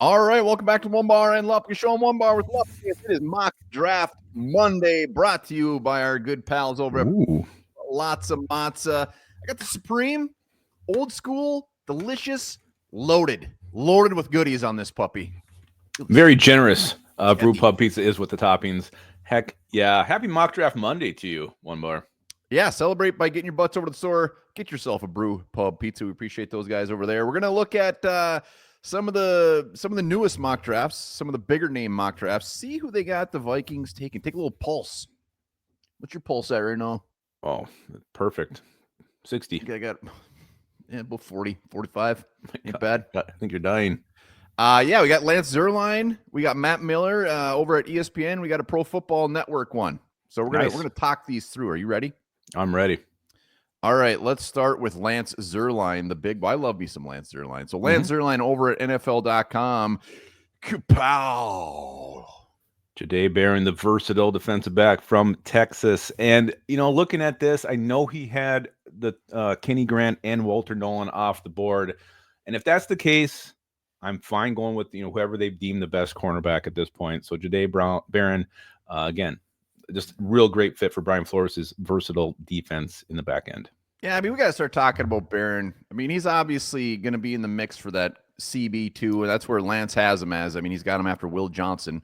All right, welcome back to Onebar and Lupagus Show. Onebar with Lupagus. It is Mock Draft Monday, brought to you by our good pals over at Lots of Matzah. I got the Supreme, old school, delicious, loaded with goodies on this puppy. Very generous. Brew Pub Pizza is with the toppings. Heck yeah! Happy Mock Draft Monday to you, Onebar. Yeah, celebrate by getting your butts over to the store. Get yourself a Brew Pub Pizza. We appreciate those guys over there. We're gonna look at some of the newest mock drafts, some of the bigger name mock drafts. See who they got the Vikings taking. Take a little pulse. What's your pulse at right now? Oh, perfect. 60. I got about 40, 45. Ain't bad. I think you're dying. Yeah, we got Lance Zierlein. We got Matt Miller over at ESPN. We got a Pro Football Network one. So we're gonna talk these through. Are you ready? I'm ready. All right, let's start with Lance Zierlein, the big. I love me some Lance Zierlein. So Lance Zierlein over at NFL.com. Kapow! Jahdae Barron, the versatile defensive back from Texas. And, looking at this, I know he had the Kenny Grant and Walter Nolan off the board. And if that's the case, I'm fine going with, whoever they've deemed the best cornerback at this point. So Jahdae Barron, again, just real great fit for Brian Flores' versatile defense in the back end. Yeah, we got to start talking about Barron. He's obviously going to be in the mix for that CB2, and that's where Lance has him as. He's got him after Will Johnson.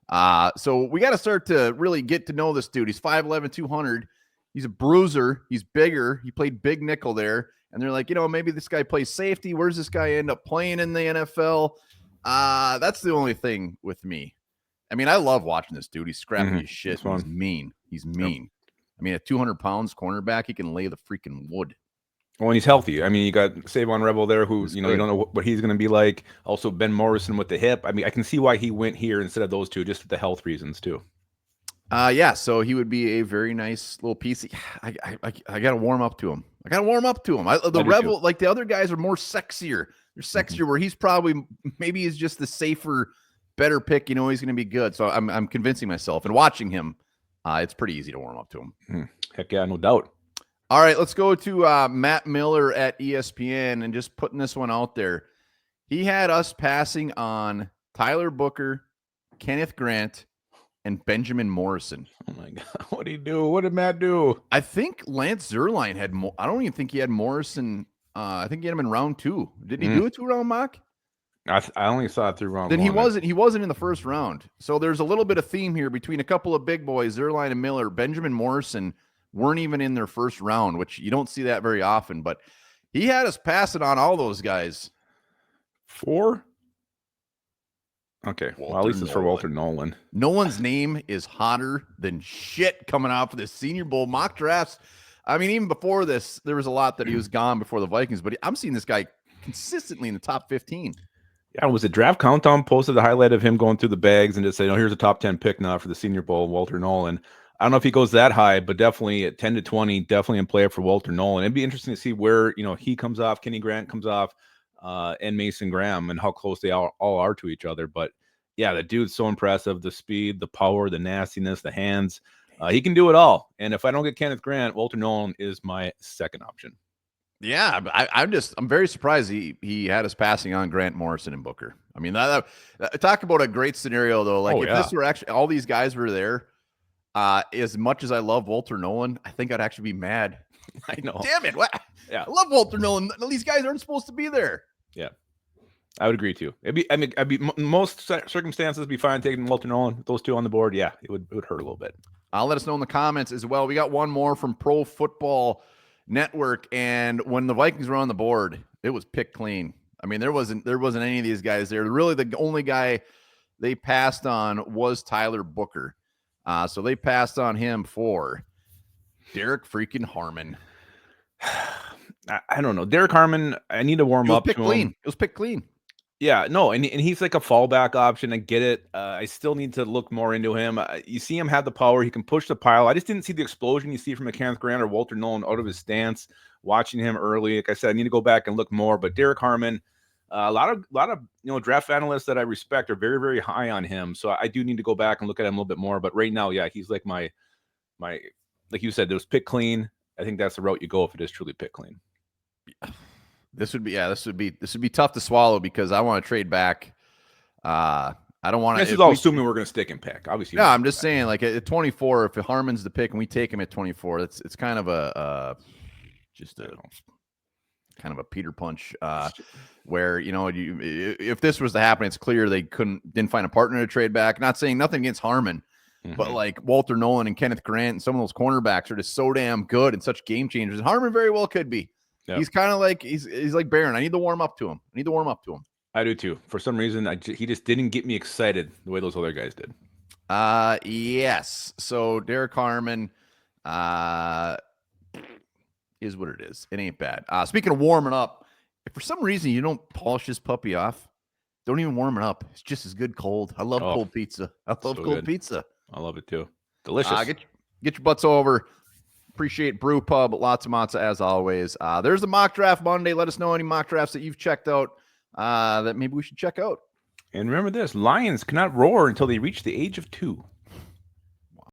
So we got to start to really get to know this dude. He's 5'11", 200. He's a bruiser. He's bigger. He played big nickel there. And they're like, maybe this guy plays safety. Where's this guy end up playing in the NFL? That's the only thing with me. I love watching this dude. He's scrappy as shit. He's mean. Yep. At 200 pounds cornerback, he can lay the freaking wood. Well, and he's healthy. You got Savon Rebel there who, you don't know what he's going to be like. Also, Ben Morrison with the hip. I can see why he went here instead of those two, just for the health reasons, too. Yeah, so he would be a very nice little piece. I got to warm up to him. The Rebel, like the other guys, are more sexier. They're sexier where he's maybe he's just the safer, better pick. He's going to be good. So I'm convincing myself. And watching him, it's pretty easy to warm up to him. Heck yeah, no doubt. All right, let's go to Matt Miller at ESPN and just putting this one out there. He had us passing on Tyler Booker, Kenneth Grant, and Benjamin Morrison. Oh, my God. What did he do? What did Matt do? I think Lance Zierlein had more. I don't even think he had Morrison. I think he had him in round 2. Did he do a 2-round mock? I only saw it through round 1. Then he wasn't in the first round. So there's a little bit of theme here between a couple of big boys, Zierlein and Miller. Benjamin Morrison weren't even in their first round, which you don't see that very often. But he had us passing on all those guys. 4? Okay, well, at least it's for Walter Nolan. Nolan's name is hotter than shit coming out for this Senior Bowl mock drafts. Even before this, there was a lot that he was gone before the Vikings, but I'm seeing this guy consistently in the top 15. Yeah, was it Draft Countdown posted the highlight of him going through the bags and just saying, here's a top 10 pick now for the Senior Bowl, Walter Nolan. I don't know if he goes that high, but definitely at 10 to 20, definitely in play for Walter Nolan. It'd be interesting to see where, he comes off, Kenny Grant comes off, and Mason Graham, and how close they all are to each other. But yeah, the dude's so impressive. The speed, the power, the nastiness, the hands. He can do it all. And if I don't get Kenneth Grant, Walter Nolan is my second option. Yeah, I'm very surprised he had us passing on Grant, Morrison, and Booker. Talk about a great scenario though. Like this were actually all these guys were there. As much as I love Walter Nolan, I think I'd actually be mad. I know. Damn it! What? Yeah, I love Walter Nolan. These guys aren't supposed to be there. Yeah, I would agree too. I'd be most circumstances be fine taking Walter Nolan. Those two on the board, yeah, it would hurt a little bit. I'll let us know in the comments as well. We got one more from Pro Football Network, and when the Vikings were on the board, it was pick clean. There wasn't any of these guys there. Really, the only guy they passed on was Tyler Booker. So they passed on him for Derek freaking Harmon. I don't know. Derek Harmon, I need to warm up to him. It was picked clean. Yeah, no, and he's like a fallback option. I get it. I still need to look more into him. You see him have the power. He can push the pile. I just didn't see the explosion you see from Kenneth Grant or Walter Nolan out of his stance. Watching him early, like I said, I need to go back and look more. But Derek Harmon, a lot of draft analysts that I respect are very, very high on him. So I do need to go back and look at him a little bit more. But right now, yeah, he's like my like you said, there was pick clean. I think that's the route you go if it is truly pick clean. This would be tough to swallow because I want to trade back I don't want to. This is all assuming we're going to stick and pick. Obviously, yeah. I'm just saying, like at 24, if Harmon's the pick and we take him at 24, it's kind of a kind of a Peter punch. Where if this was to happen, it's clear they didn't find a partner to trade back. Not saying nothing against Harmon, but like Walter Nolan and Kenneth Grant and some of those cornerbacks are just so damn good and such game changers. And Harmon very well could be. Yep. He's kind of like he's like Barron. I need to warm up to him. I do too. For some reason, he just didn't get me excited the way those other guys did. Yes. So Derek Harmon, is what it is. It ain't bad. Speaking of warming up, if for some reason you don't polish this puppy off, don't even warm it up. It's just as good cold. I love cold pizza. I love cold pizza. I love it too. Delicious. Get your butts over. Appreciate Brew Pub. Lots of matzo as always. There's the mock draft Monday. Let us know any mock drafts that you've checked out that maybe we should check out. And remember this, lions cannot roar until they reach the age of 2.